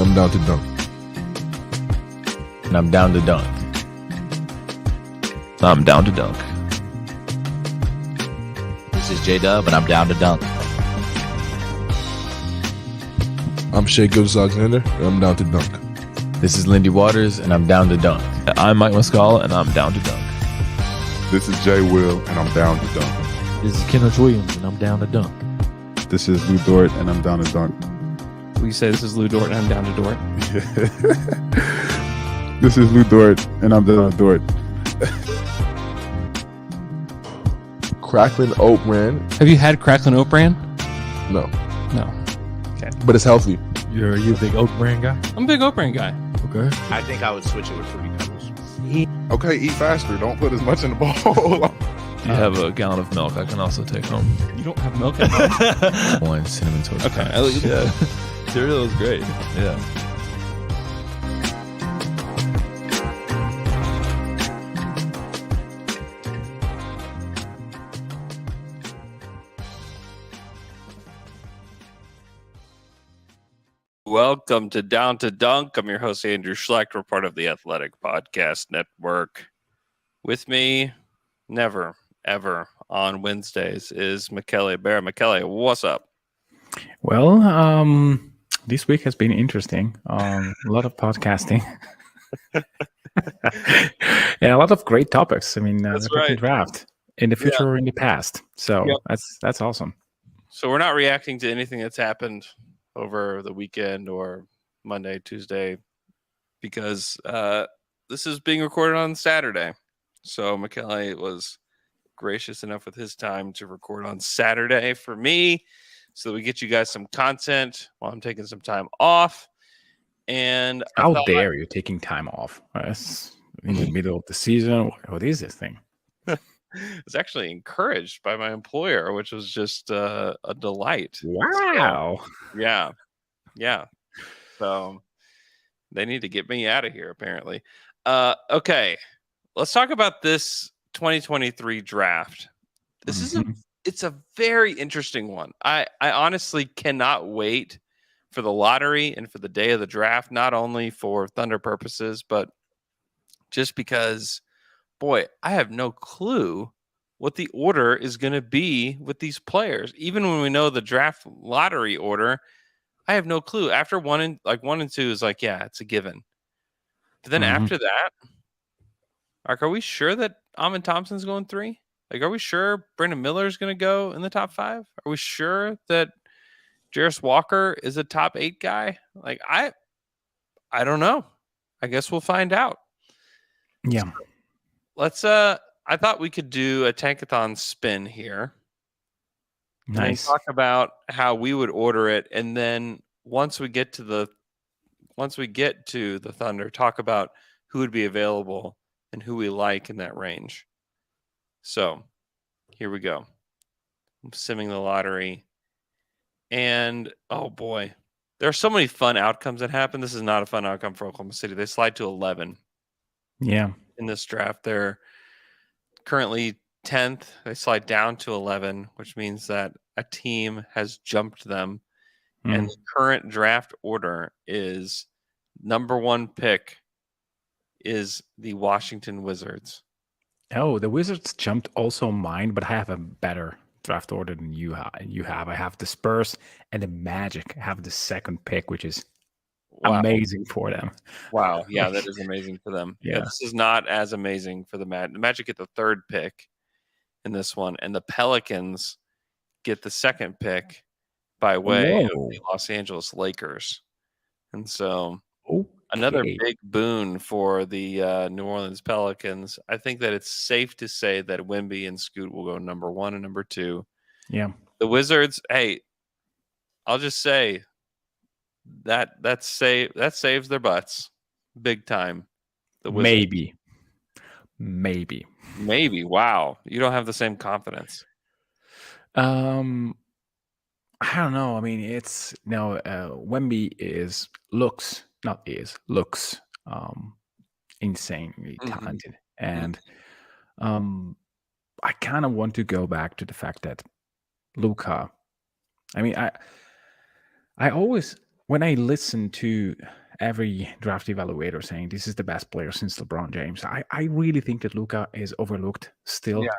I'm down to dunk. And I'm down to dunk. I'm down to dunk. This is J-Dub, and I'm down to dunk. I'm Shea Gilgeous-Alexander, and I'm down to dunk. This is Lindy Waters, and I'm down to dunk. I'm Mike Muscala, and I'm down to dunk. This is Jay Will, and I'm down to dunk. This is Kenneth Williams, and I'm down to dunk. This is Lou Dort, and I'm down to dunk. We say this is Lou Dort, and I'm down to Dort. This is Lou Dort, and I'm down to Dort. Cracklin Oat Bran? Have you had Cracklin Oat Bran? No, No. Okay. but it's healthy. You a big oat brand guy? I'm a big Oat Bran guy. Okay. I think I would switch it with Fruity Pebbles. Okay, eat faster. Don't put as much in the bowl. If you have a gallon of milk, I can also take home. You don't have milk at home? One cinnamon toast. Okay. Crunch. Yeah. Cereal is great. Yeah. Welcome to Down to Dunk. I'm your host, Andrew Schlecht. We're part of the Athletic Podcast Network. With me, never, ever on Wednesdays is Michele Berra. Michele, what's up? Well, this week has been interesting. A lot of podcasting. Yeah, a lot of great topics. I mean, That's the right. draft in the future or in the past. So that's awesome. So we're not reacting to anything that's happened over the weekend or Monday, Tuesday, because this is being recorded on Saturday. So Michele was gracious enough with his time to record on Saturday for me so that we get you guys some content while I'm taking some time off. And How dare you taking time off? It's in the middle of the season. What is this thing? was actually encouraged by my employer, which was just a delight. Wow. Yeah. So they need to get me out of here, apparently. Okay. Let's talk about this 2023 draft. This is it's a very interesting one. I honestly cannot wait for the lottery and for the day of the draft, not only for Thunder purposes, but just because, boy, I have no clue what the order is going to be with these players. Even when we know the draft lottery order, I have no clue. After 1 and 2 is like, yeah, it's a given. But then after that, like, are we sure that Amin Thompson's going 3? Like, are we sure Brandon Miller is going to go in the top 5? Are we sure that Jarris Walker is a top 8 guy? Like, I don't know. I guess we'll find out. Yeah. Let's I thought we could do a tankathon spin here. Nice. And talk about how we would order it, and then once we get to the Thunder, talk about who would be available and who we like in that range. So here we go. I'm simming the lottery. And oh boy, there are so many fun outcomes that happen. This is not a fun outcome for Oklahoma City. They slide to 11 Yeah. in this draft. They're currently 10th. They slide down to 11, which means that a team has jumped them. And the current draft order is number 1 pick is the Washington Wizards. Oh, the Wizards jumped also mine, but I have a better draft order than you have. I have the Spurs and the Magic have the 2nd pick, which is amazing for them. Wow. Yeah, that is amazing for them. Yeah. This is not as amazing for the Magic. The Magic get the 3rd pick in this one, and the Pelicans get the 2nd pick by way of the Los Angeles Lakers. And so another big boon for the New Orleans Pelicans. I think that it's safe to say that Wemby and Scoot will go number 1 and number 2. Yeah. The Wizards, hey, I'll just say that saves their butts big time. The Wizards. Maybe. Wow. You don't have the same confidence. I don't know. I mean, it's Wemby looks insanely talented, and I kind of want to go back to the fact that Luka. I mean, I always when I listen to every draft evaluator saying this is the best player since LeBron James. I really think that Luka is overlooked still. Yeah.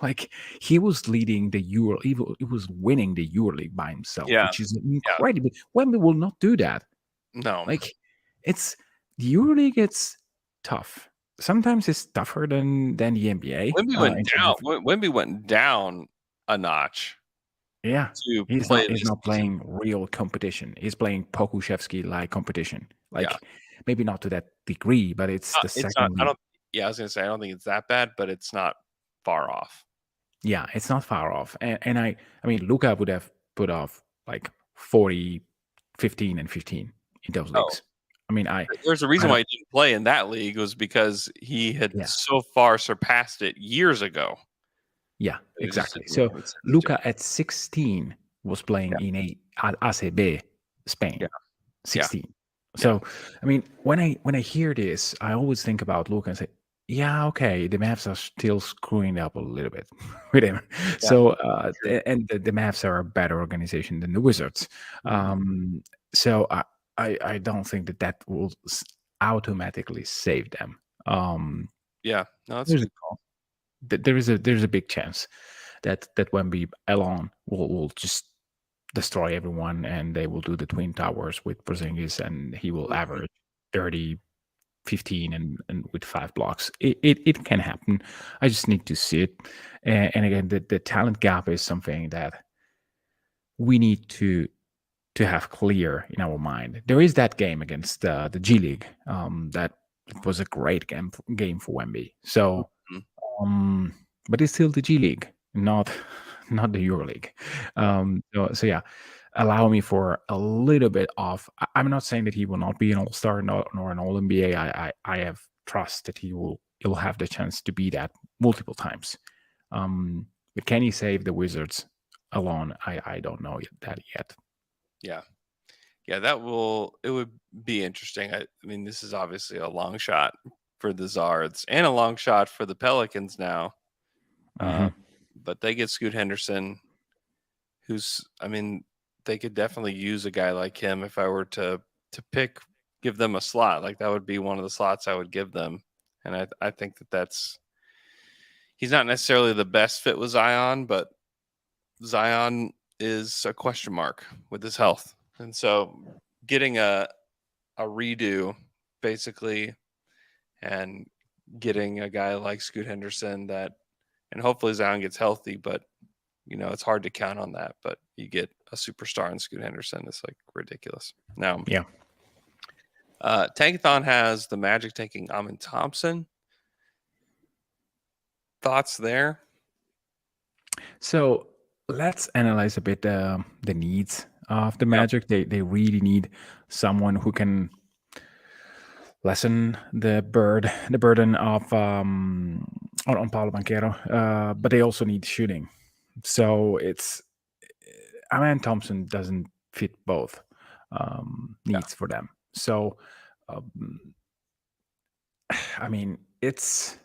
Like he was leading the Euro, he was winning the EuroLeague by himself, Yeah. which is incredible. Wemby will not do that. No. Like it's the EuroLeague. It's tough. Sometimes it's tougher than the NBA. Wemby went down. Wemby went down a notch. Yeah, To he's play not. He's this not season. playing real competition. He's playing Pokuševski like competition. Like Yeah. maybe not to that degree, but it's the It's second. not. I was gonna say I don't think it's that bad, but it's not far off. Yeah, it's not far off. And I mean, Luka would have put off like 40, 15, and 15 in those leagues. I mean, There's a reason why he didn't play in that league was because he had so far surpassed it years ago. Yeah, exactly. So Luka at 16 was playing in a ACB Spain. Yeah. 16. So I mean, when I hear this, I always think about Luka and say, yeah, okay, the Mavs are still screwing up a little bit with him. Yeah, so and the Mavs are a better organization than the Wizards. So I don't think that will automatically save them. Yeah, no, that's a good call. There's a big chance that Wemby alone will just destroy everyone, and they will do the Twin Towers with Porzingis, and he will average 30, 15, and with 5 blocks. It can happen. I just need to see it. And again, the talent gap is something that we need to have clear in our mind. There is that game against the G League that was a great game for Wemby. So. But it's still the G League, not the EuroLeague. So yeah, allow me for a little bit of. I'm not saying that he will not be an All-Star nor an All-NBA. I have trust that he'll have the chance to be that multiple times. But can he save the Wizards alone? I don't know that yet. Yeah, it would be interesting. I mean, this is obviously a long shot for the Zards and a long shot for the Pelicans now. But they get Scoot Henderson, I mean, they could definitely use a guy like him. If I were to give them a slot, like that would be one of the slots I would give them. And I think he's not necessarily the best fit with Zion, but Zion is a question mark with his health. And so getting a redo basically, and getting a guy like Scoot Henderson and hopefully Zion gets healthy, but it's hard to count on that. But you get a superstar in Scoot Henderson, it's like ridiculous. Now, Tankathon has the Magic taking Amen Thompson. Thoughts there? So let's analyze a bit the needs of the Magic. They really need someone who can lessen the burden of on Paolo Banchero, but they also need shooting. So it's Amen Thompson doesn't fit both needs for them. So I mean, it's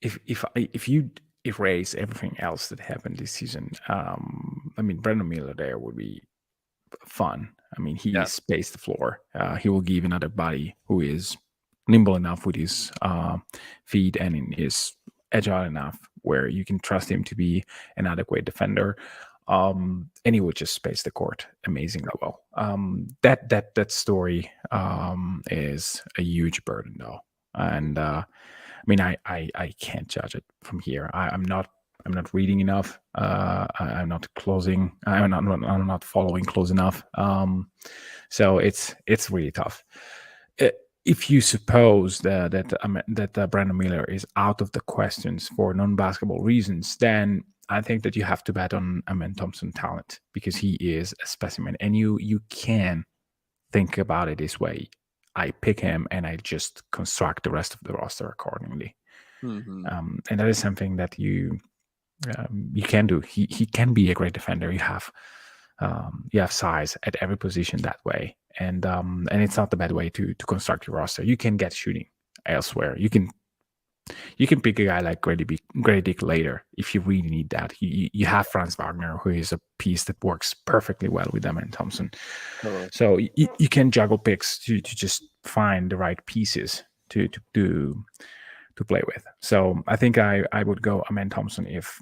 if you erase everything else that happened this season, I mean, Brandon Miller there would be fun. I mean, he spaced the floor. He will give another body who is nimble enough with his feet and is agile enough where you can trust him to be an adequate defender. And he would just space the court amazingly well. That story is a huge burden, though. And I mean, I can't judge it from here. I'm not reading enough. I'm not following close enough. So it's really tough. If you suppose that Brandon Miller is out of the questions for non-basketball reasons, then I think that you have to bet on Amen Thompson talent, because he is a specimen, and you can think about it this way. I pick him and I just construct the rest of the roster accordingly. And that is something that you can do. He can be a great defender. You have size at every position that way, and it's not the bad way to construct your roster. You can get shooting elsewhere. You can You can pick a guy like Grady Dick later if you really need that. You have Franz Wagner, who is a piece that works perfectly well with Amen Thompson. Totally. So you can juggle picks to just find the right pieces to play with. So I think I would go Amen Thompson if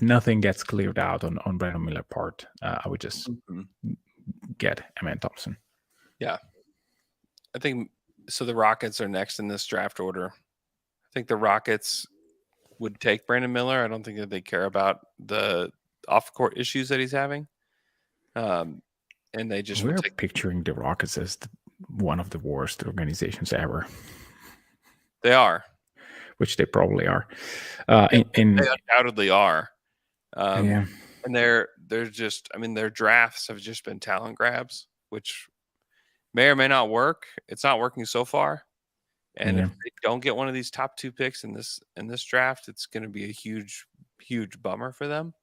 nothing gets cleared out on Brandon Miller part. I would just get Amen Thompson. Yeah. I think so. The Rockets are next in this draft order. I think the Rockets would take Brandon Miller. I don't think that they care about the off-court issues that he's having. And they just We're picturing the Rockets as one of the worst organizations ever. They are. Which they probably are. They undoubtedly are. Yeah. And they're just, I mean, their drafts have just been talent grabs, which may or may not work. It's not working so far. And if they don't get one of these top 2 picks in this draft, it's going to be a huge, huge bummer for them.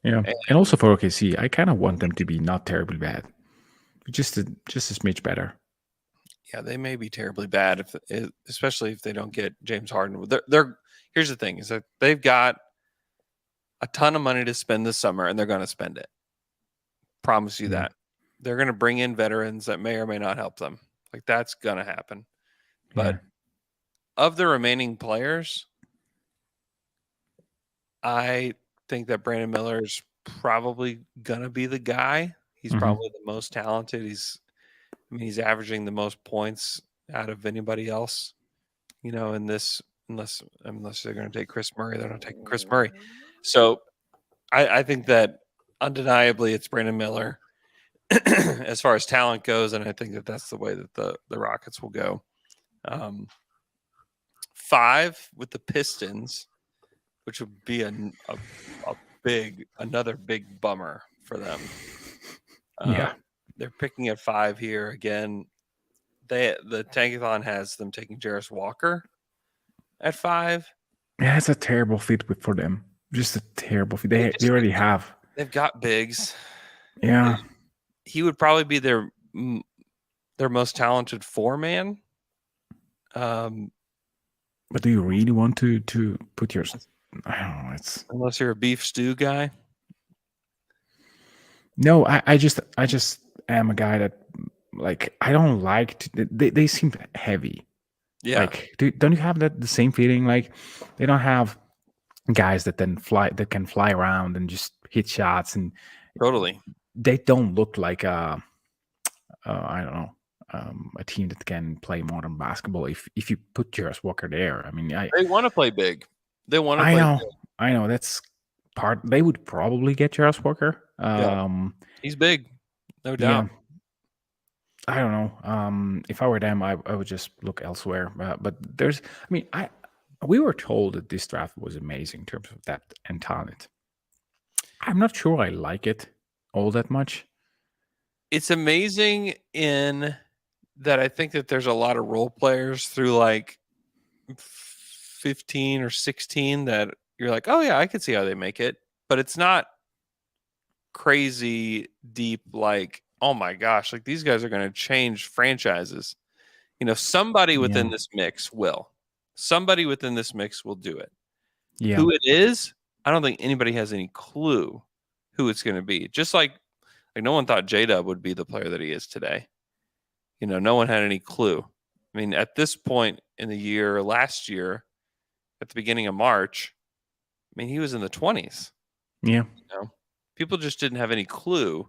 Yeah. And also for OKC, I kind of want them to be not terribly bad. Just a smidge better. Yeah, they may be terribly bad, especially if they don't get James Harden. Here's the thing: is that they've got a ton of money to spend this summer, and they're going to spend it. Promise you that. They're going to bring in veterans that may or may not help them. Like, that's going to happen. But of the remaining players, I think that Brandon Miller is probably going to be the guy. He's probably the most talented. He's averaging the most points out of anybody else, in this, unless they're going to take Chris Murray. They're not taking Chris Murray. So I think that undeniably it's Brandon Miller as far as talent goes. And I think that that's the way that the Rockets will go. 5 with the Pistons, which would be another big bummer for them. They're picking at 5 here again. The Tankathon has them taking Jarris Walker at 5. Yeah, it's a terrible fit for them. Just a terrible fit. They already have. They've got bigs. Yeah, he would probably be their most talented 4-man. But do you really want to put your? I don't know. It's unless you're a beef stew guy. No, I just am a guy that, like, I don't like to, they seem heavy. Yeah. Like, don't you have the same feeling? Like, they don't have guys that can fly around and just hit shots, and totally. They don't look like I don't know, a team that can play modern basketball. If you put Jarris Walker there, I mean, they want to play big. They want to. Play big. I know that's part. They would probably get Jarris Walker. He's big, no doubt. Yeah. I don't know. If I were them, I would just look elsewhere. But we were told that this draft was amazing in terms of depth and talent. I'm not sure I like it all that much. It's amazing in that I think that there's a lot of role players through like 15 or 16 that you're like, oh yeah, I could see how they make it. But it's not crazy deep, like, oh my gosh, like these guys are going to change franchises. Somebody within this mix will. Somebody within this mix will do it. Yeah. Who it is, I don't think anybody has any clue who it's going to be. Just like no one thought J-Dub would be the player that he is today. No one had any clue. I mean, at this point in the year, last year, at the beginning of March, I mean, he was in the 20s. Yeah. People just didn't have any clue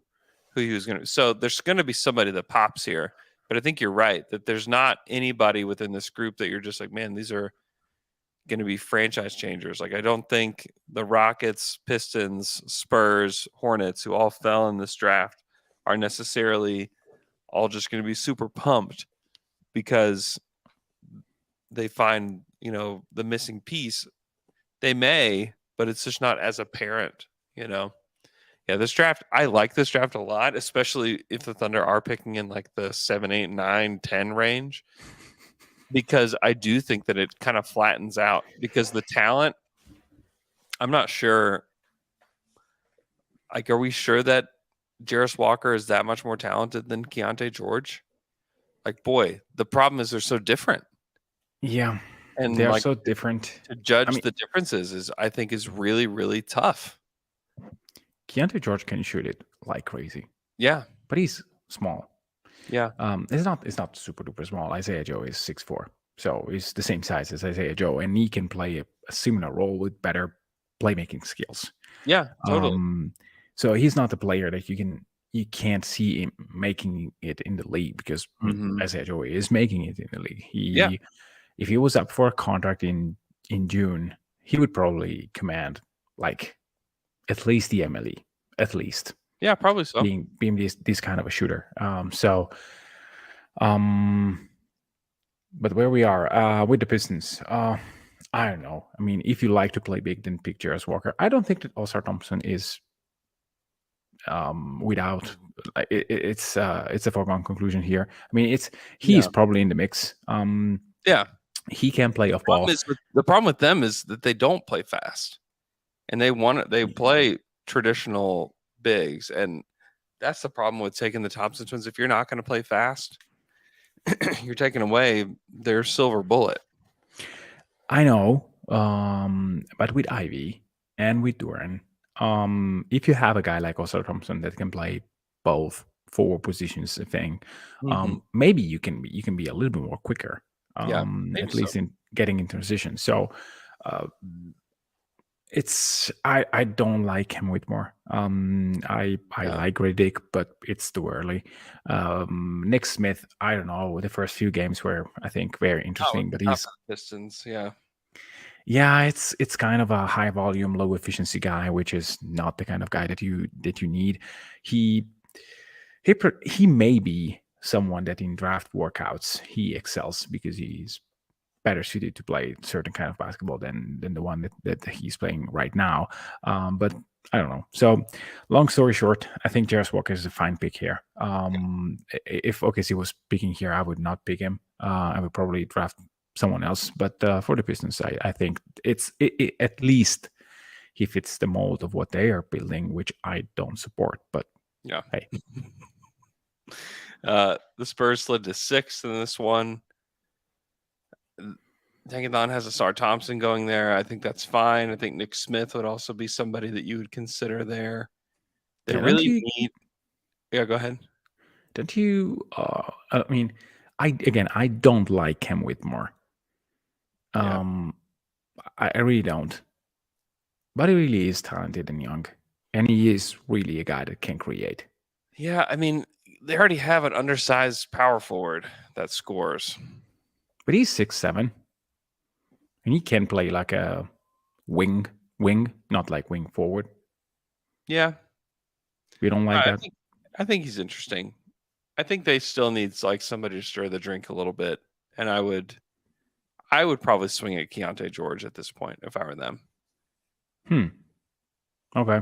who he was going to. So there's going to be somebody that pops here. But I think you're right that there's not anybody within this group that you're just like, man, these are going to be franchise changers. Like, I don't think the Rockets, Pistons, Spurs, Hornets, who all fell in this draft, are necessarily all just going to be super pumped because they find, the missing piece. They may, but it's just not as apparent, Yeah, this draft, I like this draft a lot, especially if the Thunder are picking in like the 7, 8, 9, 10 range, because I do think that it kind of flattens out because the talent, I'm not sure. Like, are we sure that Jarris Walker is that much more talented than Keontae George? Like, boy, the problem is they're so different. Yeah, And they're like so different. to judge I mean, the differences is I think is really, really tough. Keontae George can shoot it like crazy, Yeah. but he's small. Yeah. It's not super duper small. Isaiah Joe is 6'4", so he's the same size as Isaiah Joe, and he can play a similar role with better playmaking skills. Yeah, totally. So he's not the player that you can't see him making it in the league, because Mhm. Isaiah Joe is making it in the league. Yeah. If he was up for a contract in June, he would probably command like at least the MLE, at least Yeah, probably so. being this kind of a shooter. Um, but where we are with the Pistons, I don't know. I mean, if you like to play big, then pick Jarris Walker. I don't think that Oscar Thompson is without. It's a foregone conclusion here. I mean, he's probably in the mix. Yeah. He can play off ball. The problem with them is that they don't play fast, and they play traditional bigs, and that's the problem with taking the Thompson twins. If you're not going to play fast, you're taking away their silver bullet. I know, but with Ivy and with Duran, if you have a guy like Oscar Thompson that can play both forward positions, maybe you can be a little bit more quicker. At least in getting in transition. So I don't like him Whitmore. I like Riddick, but it's too early. Nick Smith, I don't know. The first few games were, I think, very interesting, but he's Pistons. Yeah, it's kind of a high volume, low efficiency guy, which is not the kind of guy that you need. He may be someone that in draft workouts he excels because he's better suited to play certain kind of basketball than the one that he's playing right now. But I don't know. So long story short, I think Jarris Walker is a fine pick here. If OKC was picking here, I would not pick him. I would probably draft someone else. But for the Pistons, I think it's at least he fits the mold of what they are building, which I don't support. But yeah, hey. The Spurs slid to 6th in this one. Tankathon has a Sar Thompson going there. I think that's fine. I think Nick Smith would also be somebody that you would consider there. They really need. Yeah, go ahead. Don't you? I mean, I don't like Cam Whitmore. I really don't. But he really is talented and young, and he is really a guy that can create. Yeah, I mean, they already have an undersized power forward that scores. But he's 6'7", and he can play like a wing, not like wing forward. Yeah, you don't like that? I think he's interesting. I think they still need like somebody to stir the drink a little bit, and I would probably swing at Keontae George at this point if I were them. Okay.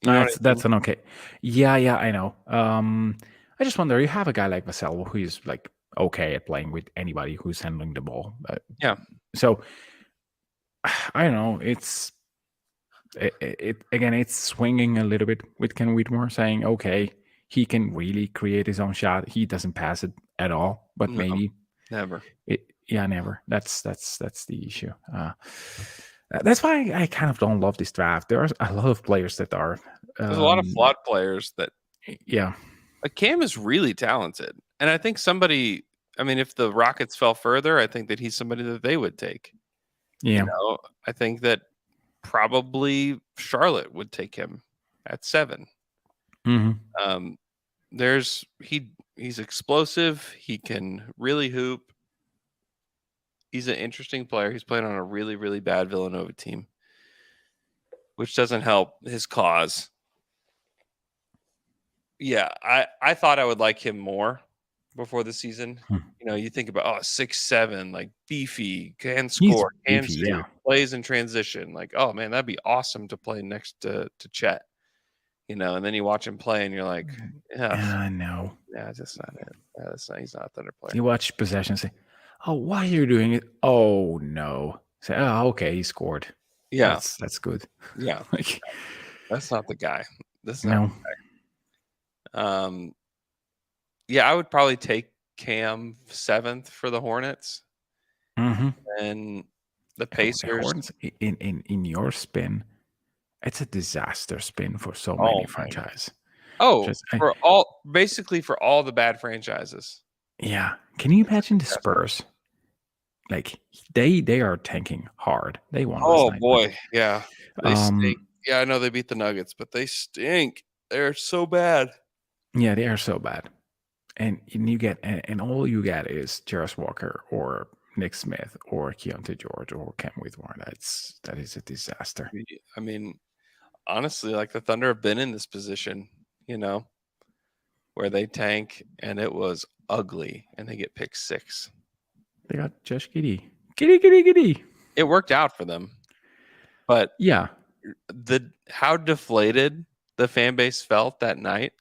That's an okay. Yeah, I know. I just wonder, you have a guy like Vassell who is like okay at playing with anybody who's handling the ball. Yeah. So I don't know. It's swinging a little bit with Ken Whitmore, saying okay, he can really create his own shot. He doesn't pass it at all, but maybe never. Never. That's the issue. That's why I kind of don't love this draft. There are a lot of players that are. There's a lot of flawed players that. Yeah. Cam is really talented. And I think somebody, I mean, if the Rockets fell further, I think that he's somebody that they would take. Yeah. I think that probably Charlotte would take him at 7. Mm-hmm. He's explosive. He can really hoop. He's an interesting player. He's playing on a really, really bad Villanova team, which doesn't help his cause. Yeah, I thought I would like him more before the season. You think about 6'7", like beefy, can score, can shoot, plays in transition. Like, oh man, that'd be awesome to play next to Chet. And then you watch him play, and you're like, yeah, no, yeah, that's not it. He's not a Thunder player. You watch possession, say, oh, why are you doing it? Oh no, say, oh, okay, he scored. Yeah, that's good. Yeah, that's not the guy. That's not the guy. Yeah, I would probably take Cam 7th for the Hornets. Mm-hmm. And the The Pacers. Hornets in your spin, it's a disaster spin for so Oh, many my. franchises. Oh, Just basically for all the bad franchises. yeah. Can you imagine the Spurs? Like they are tanking hard. They won last Oh night. boy, yeah. They stink. Um, Yeah, I know they beat the Nuggets, but they stink. They're so bad. yeah, they are so bad. And you get and all you get is Jarris Walker or Nick Smith or Keontae George or Cam Whitmore. That is a disaster. I mean, honestly, like the Thunder have been in this position, where they tank and it was ugly and they get picked 6. They got Josh Giddey. Giddey. It worked out for them. But Yeah. how deflated the fan base felt that night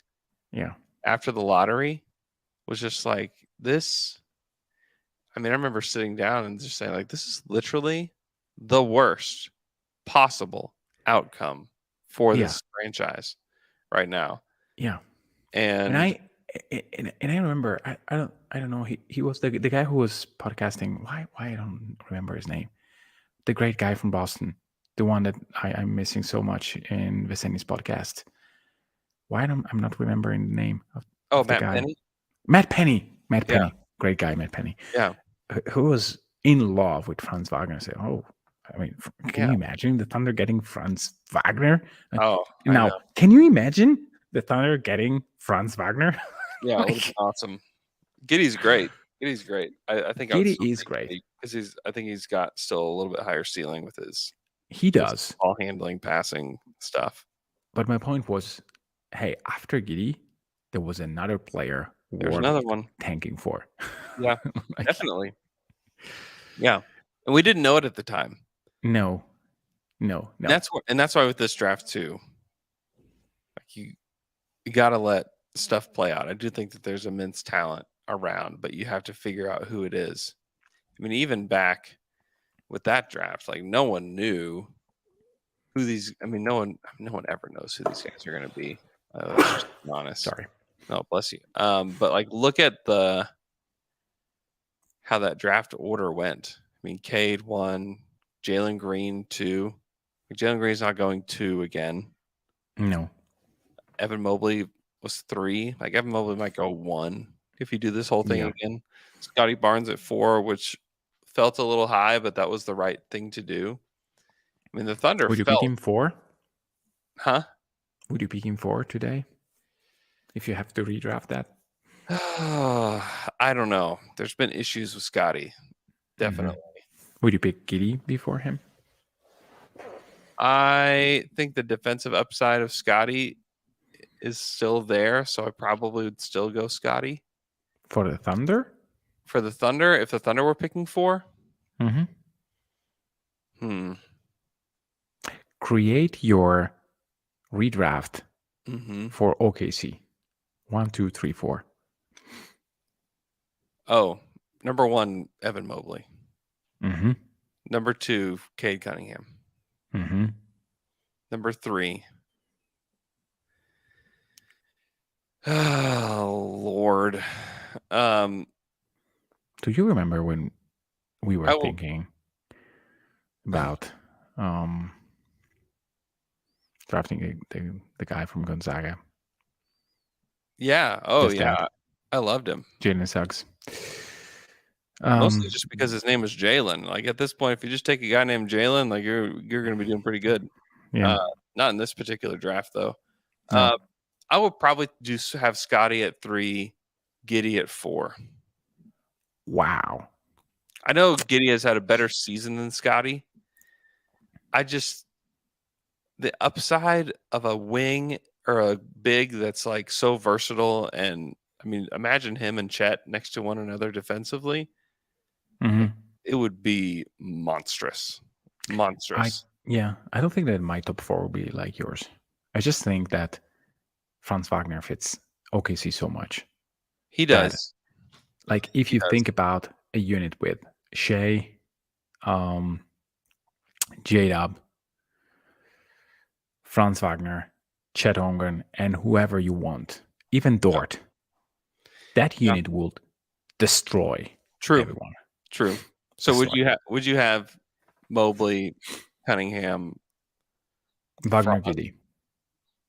Yeah. after the lottery was just like this. I mean, I remember sitting down and just saying, like, this is literally the worst possible outcome for this franchise right now. Yeah. And I remember I don't know he was the guy who was podcasting. Why I don't remember his name. The great guy from Boston, the one that I'm missing so much in Viceni's podcast. Why I'm not remembering the name of the Matt guy. Penny? Matt Penny. Great guy, Matt Penny. Yeah. Who was in love with Franz Wagner. Say, can you imagine the Thunder getting Franz Wagner? Now, can you imagine the Thunder getting Franz Wagner? Yeah, it would have been awesome. Giddy's great. I think Giddy is great because I think he's got still a little bit higher ceiling with his. He does ball handling, passing stuff. But my point was, hey, after Giddy, there was another player. There's another one tanking for. Yeah, definitely. Yeah, and we didn't know it at the time. No. That's why with this draft too, like you got to let stuff play out. I do think that there's immense talent around, but you have to figure out who it is. I mean, even back with that draft, like no one knew who these. I mean, no one ever knows who these guys are going to be. Let's just be honest. Sorry. No, bless you. But like, look at how that draft order went. I mean, Cade 1, Jalen Green 2. Jalen Green's not going 2 again. No. Evan Mobley was 3. Like Evan Mobley might go 1 if you do this whole thing again. Scotty Barnes at 4, which felt a little high, but that was the right thing to do. I mean, the Thunder. Would you pick him 4? Huh? Would you pick him 4 today? If you have to redraft that? I don't know. There's been issues with Scotty. Definitely. Mm-hmm. Would you pick Giddey before him? I think the defensive upside of Scotty is still there, so I probably would still go Scotty. For the Thunder? For the Thunder, if the Thunder were picking 4? Create your redraft for OKC. 1, 2, 3, 4. Oh, number 1, Evan Mobley. Number 2, Cade Cunningham. Number 3. Oh, Lord. Do you remember when we were thinking about drafting the guy from Gonzaga? Yeah. Oh, yeah. I loved him. Jalen Suggs. Mostly just because his name was Jalen. Like at this point, if you just take a guy named Jalen, like you're going to be doing pretty good. Yeah. Not in this particular draft though. No. I would probably just have Scotty at 3, Giddey at 4. Wow. I know Giddey has had a better season than Scotty. The upside of a wing or a big that's like so versatile, and I mean, imagine him and Chet next to one another defensively. It would be monstrous. I don't think that my top 4 will be like yours. I just think that Franz Wagner fits OKC so much. He does. Like if you think about a unit with Shea, J-Dub, Franz Wagner, Chet Holmgren, and whoever you want, even Dort, that unit will destroy everyone. True. So Just would you have Mobley, Cunningham, Wagner, Franz, Giddy?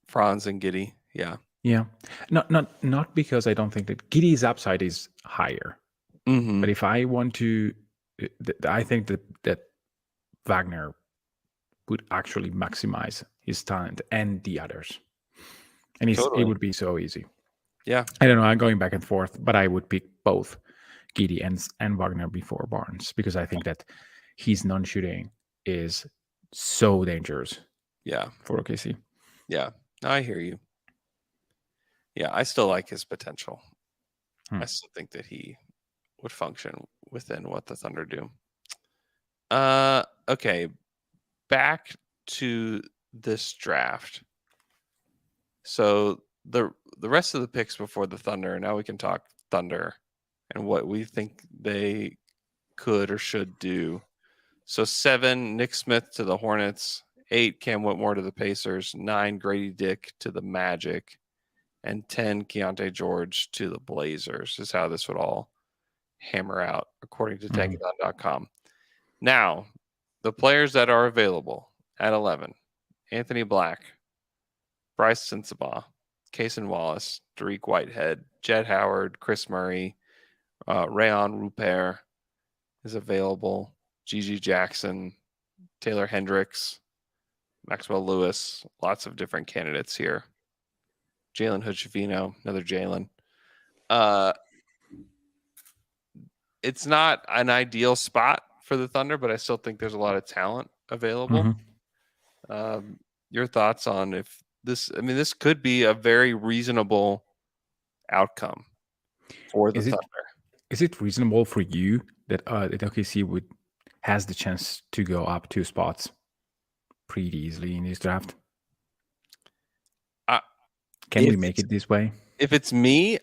Franz and Giddy? Yeah. Yeah, not because I don't think that Giddy's upside is higher, Mm-hmm. but if I want to, I think that Wagner would actually maximize his talent and the others, and Totally. it would be so easy. Yeah. I don't know. I'm going back and forth, but I would pick both Giddy and Wagner before Barnes because I think that his non-shooting is so dangerous. Yeah. For OKC. Yeah. I hear you. Yeah, I still like his potential. I still think that he would function within what the Thunder do. Okay. Back to this draft. So the rest of the picks before the Thunder, now we can talk Thunder and what we think they could or should do. So 7, Nick Smith to the Hornets, 8, Cam Whitmore to the Pacers, 9, Grady Dick to the Magic, and 10, Keontae George to the Blazers is how this would all hammer out, according to Tankathon.com. Now, the players that are available at 11, Anthony Black, Bryce Sensabaugh, Kaysen Wallace, Dariq Whitehead, Jed Howard, Chris Murray, Rayon Rupert is available, Gigi Jackson, Taylor Hendricks, Maxwell Lewis, lots of different candidates here. Jalen Hood-Schifino, another Jalen. It's not an ideal spot for the Thunder, but I still think there's a lot of talent available. Your thoughts on if this? I mean, this could be a very reasonable outcome for the Thunder. Is it reasonable for you that OKC has the chance to go up 2 spots pretty easily in this draft? Can we make it this way? If it's me,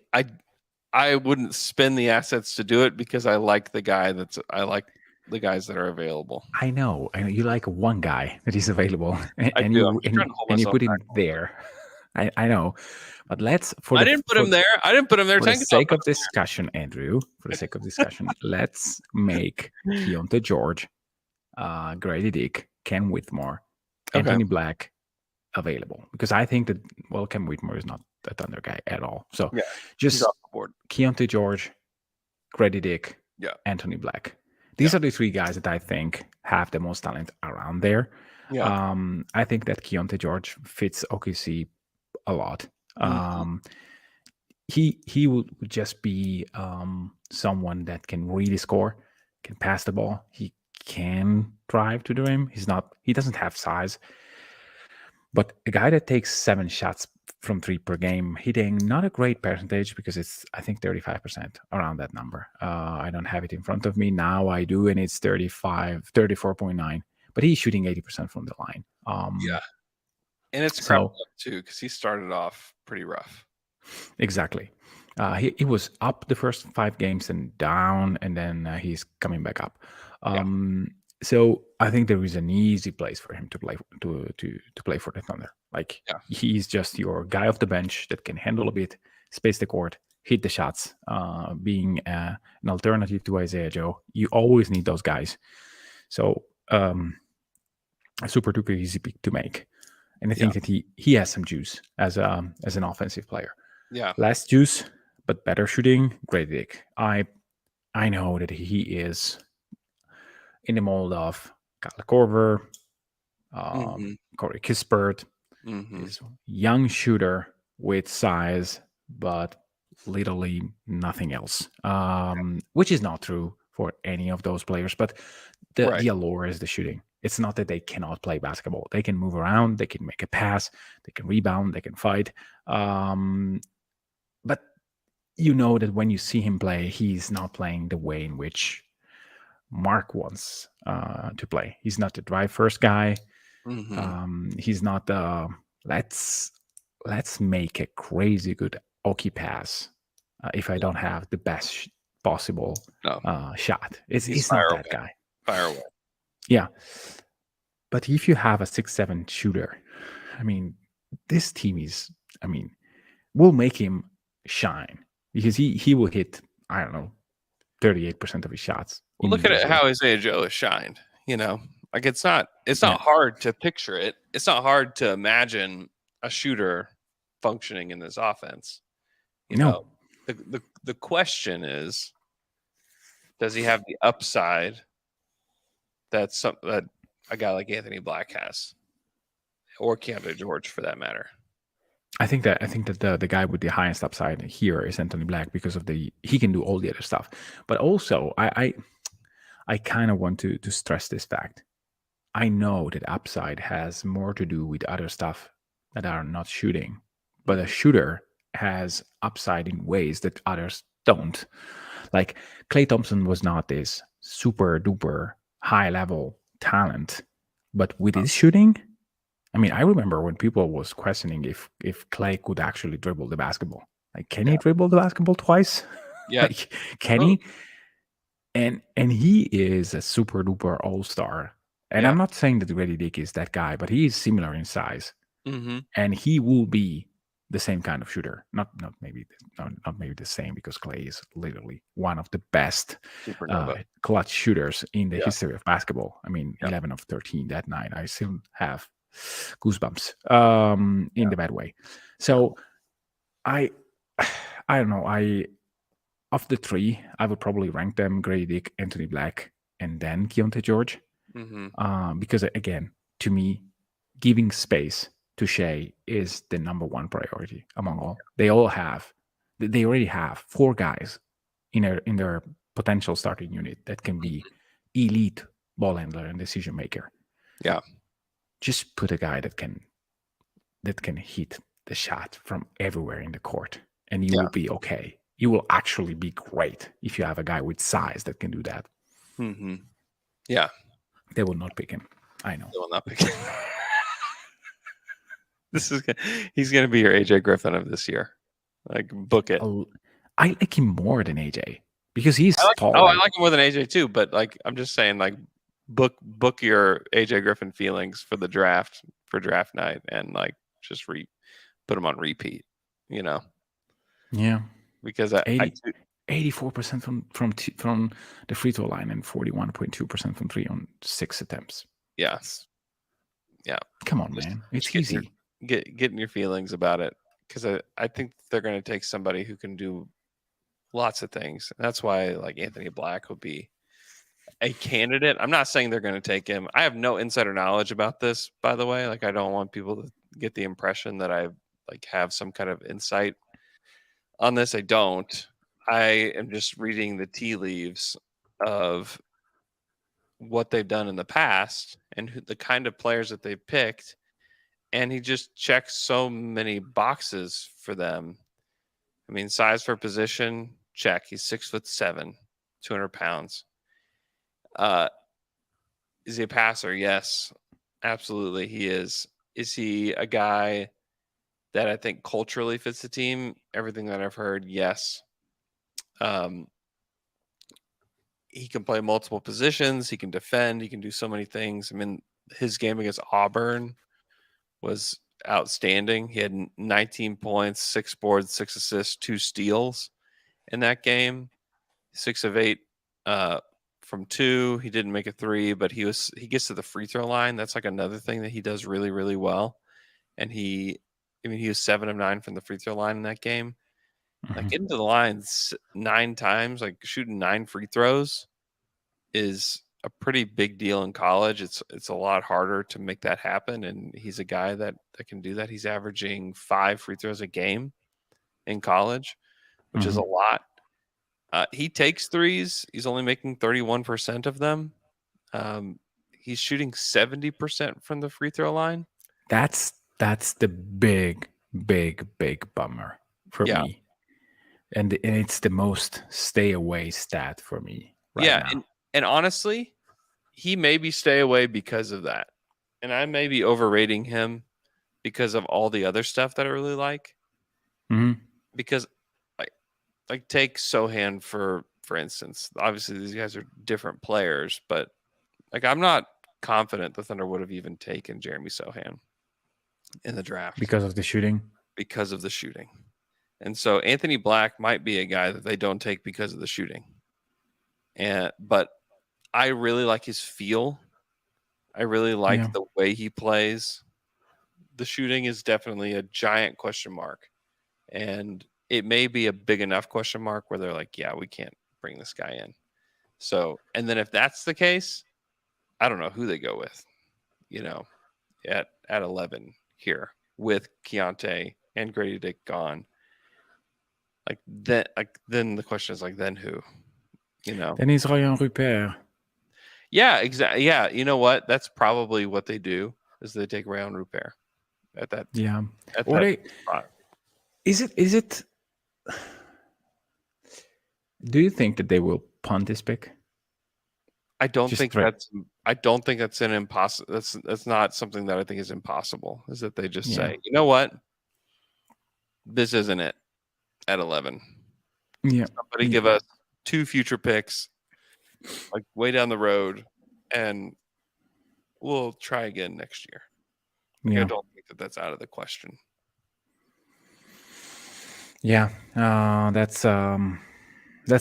I wouldn't spend the assets to do it because I like the guys that are available. I know you like one guy that is available, and you put him there. I know, but I didn't put him there. For the sake of discussion, Andrew. For the sake of discussion, let's make Keontae George, Grady Dick, Ken Whitmore, Anthony Black available because I think that Ken Whitmore is not a Thunder guy at all. So just Keontae George, Grady Dick, Anthony Black. These are the 3 guys that I think have the most talent around there. I think that Keontae George fits OKC a lot. He would just be someone that can really score, can pass the ball. He can drive to the rim. He doesn't have size. But a guy that takes 7 shots from 3 per game, hitting not a great percentage because it's, I think, 35%, around that number. I don't have it in front of me. Now I do, and it's 34.9. But he's shooting 80% from the line. And it's crept up too because he started off pretty rough. Exactly. He was up the first 5 games and down, and then he's coming back up. So I think there is an easy place for him to play for the Thunder. He's just your guy off the bench that can handle a bit, space the court, hit the shots. Being an alternative to Isaiah Joe, you always need those guys. So super duper easy pick to make, and I think that he has some juice as an offensive player. Yeah, less juice but better shooting. Grady Dick. I know that he is in the mold of Kyle Korver, Corey Kispert. He's a young shooter with size, but literally nothing else, which is not true for any of those players. But the allure is the shooting. It's not that they cannot play basketball. They can move around. They can make a pass. They can rebound. They can fight. But you know that when you see him play, he's not playing the way in which Mark wants to play. He's not the drive first guy. He's not the let's make a crazy good Oki pass if I don't have the best possible shot. He's not that guy. Fire away. Yeah. But if you have a 6'7" shooter, I mean, this team will make him shine because he will hit, I don't know, 38% of his shots. Well, look at it, individually. how Isaiah Joe has shined. You know, like it's not Yeah. hard to picture it. It's not hard to imagine a shooter functioning in this offense. You No. know, the question is, does he have the upside that a guy like Anthony Black has, or Keandre George for that matter? I think that the guy with the highest upside here is Anthony Black because of he can do all the other stuff. But also I kind of want to stress this fact. I know that upside has more to do with other stuff that are not shooting, but a shooter has upside in ways that others don't. Like Klay Thompson was not this super duper high level talent, but with his shooting, I mean, I remember when people was questioning if Klay could actually dribble the basketball. Like, can he dribble the basketball twice? Yeah. Like, can he? And he is a super duper all-star. And I'm not saying that Grady Dick is that guy, but he is similar in size. Mm-hmm. And he will be the same kind of shooter. Not maybe the same, because Klay is literally one of the best clutch shooters in the history of basketball. I mean, 11 of 13 that night. I still have goosebumps in the bad way. So I don't know. Of the three, I would probably rank them: Grady Dick, Anthony Black, and then Keontae George. Mm-hmm. Because again, to me, giving space to Shea is the number one priority among all. They already have 4 guys in their potential starting unit that can be elite ball handler and decision maker. Yeah. Just put a guy that can hit the shot from everywhere in the court, and you will be okay. You will actually be great if you have a guy with size that can do that. Mm-hmm. Yeah. They will not pick him. I know. They will not pick him. He's going to be your AJ Griffin of this year. Like, book it. I like him more than AJ because he's tall. I like him more than AJ too. But like, I'm just saying, like, book your AJ Griffin feelings for the draft, for draft night, and like just put him on repeat. You know. Yeah. Because 84% from the free throw line and 41.2% from 3 on 6 attempts. Yes. Yeah. Come on, man. It's easy. Getting your feelings about it, because I think they're going to take somebody who can do lots of things. And that's why like Anthony Black would be a candidate. I'm not saying they're going to take him. I have no insider knowledge about this, by the way. Like, I don't want people to get the impression that I like have some kind of insight on this. I don't. I am just reading the tea leaves of what they've done in the past and the kind of players that they've picked. And he just checks so many boxes for them. I mean, size for position, check. He's 6'7", 200 pounds. Is he a passer? Yes, absolutely he is. Is he a guy that I think culturally fits the team? Everything that I've heard, yes. He can play multiple positions. He can defend. He can do so many things. I mean, his game against Auburn was outstanding. He had 19 points, 6 boards, 6 assists, 2 steals in that game. 6 of 8 from 2. He didn't make a 3, but he gets to the free throw line. That's like another thing that he does really, really well. And he was 7 of 9 from the free throw line in that game. Like, getting to the line 9 times, like shooting 9 free throws, is a pretty big deal in college. It's a lot harder to make that happen, and he's a guy that can do that. He's averaging 5 free throws a game in college, which is a lot. He takes threes. He's only making 31% of them. He's shooting 70% from the free throw line. That's the big bummer for me. And it's the most stay away stat for me right now. And honestly, he maybe stay away because of that. And I may be overrating him because of all the other stuff that I really like. Mm-hmm. Because like take Sohan for instance. Obviously these guys are different players, but like, I'm not confident the Thunder would have even taken Jeremy Sohan in the draft because of the shooting. And so Anthony Black might be a guy that they don't take because of the shooting. But I really like his feel. I really like Yeah. the way he plays. The shooting is definitely a giant question mark. And it may be a big enough question mark where they're like, yeah, we can't bring this guy in. So, and then if that's the case, I don't know who they go with, at 11 here with Keontae and Grady Dick gone. Then the question is then who? Then it's Ryan Rupert. Yeah, exactly. Yeah, you know what? That's probably what they do is they take Rayon Rupert at that. Yeah. At Or that spot. Is it? Do you think that they will punt this pick? I don't Just think try- that's an impossible. That's not something that I think is impossible. Is that they just Yeah. say, you know what, this isn't it at 11. Yeah. Somebody give us 2 future picks, way down the road, and we'll try again next year. Yeah. I don't think that's out of the question. Yeah. That's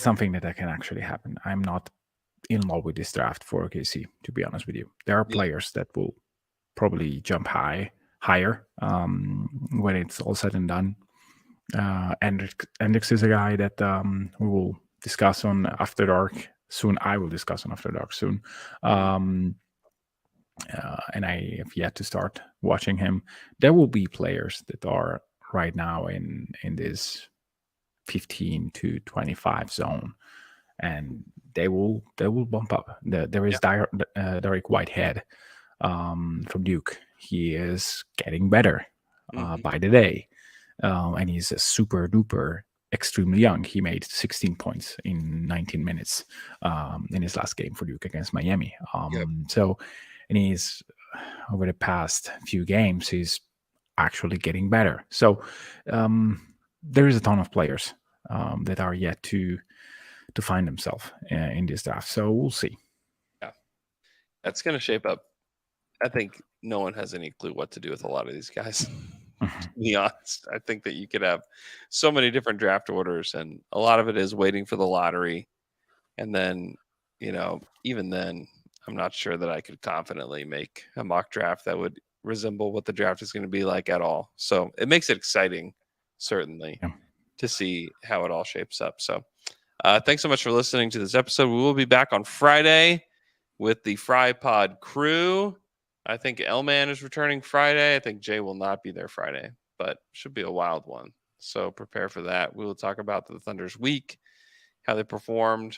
something that can actually happen. I'm not in love with this draft for OKC, to be honest with you. There are players that will probably jump higher when it's all said and done. Hendricks is a guy that we will discuss on After Dark soon. I will discuss on After Dark soon. And I have yet to start watching him. There will be players that are right now in this 15 to 25 zone, and they will bump up. There is Derek Whitehead from Duke. He is getting better by the day, and he's a super duper extremely young. He made 16 points in 19 minutes in his last game for Duke against Miami. So, and he's over the past few games, he's actually getting better. So there is a ton of players that are yet to find themselves in this draft. So we'll see. Yeah, that's going to shape up. I think no one has any clue what to do with a lot of these guys. To be honest, I think that you could have so many different draft orders, and a lot of it is waiting for the lottery. And then, even then, I'm not sure that I could confidently make a mock draft that would resemble what the draft is going to be like at all. So it makes it exciting, certainly, to see how it all shapes up. So thanks so much for listening to this episode. We will be back on Friday with the Fry Pod crew. I think L-Man is returning Friday. I think Jay will not be there Friday, but should be a wild one. So prepare for that. We will talk about the Thunder's week, how they performed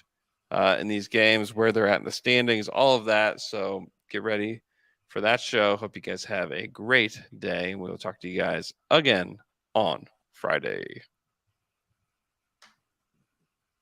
in these games, where they're at in the standings, all of that. So get ready for that show. Hope you guys have a great day. We will talk to you guys again on Friday.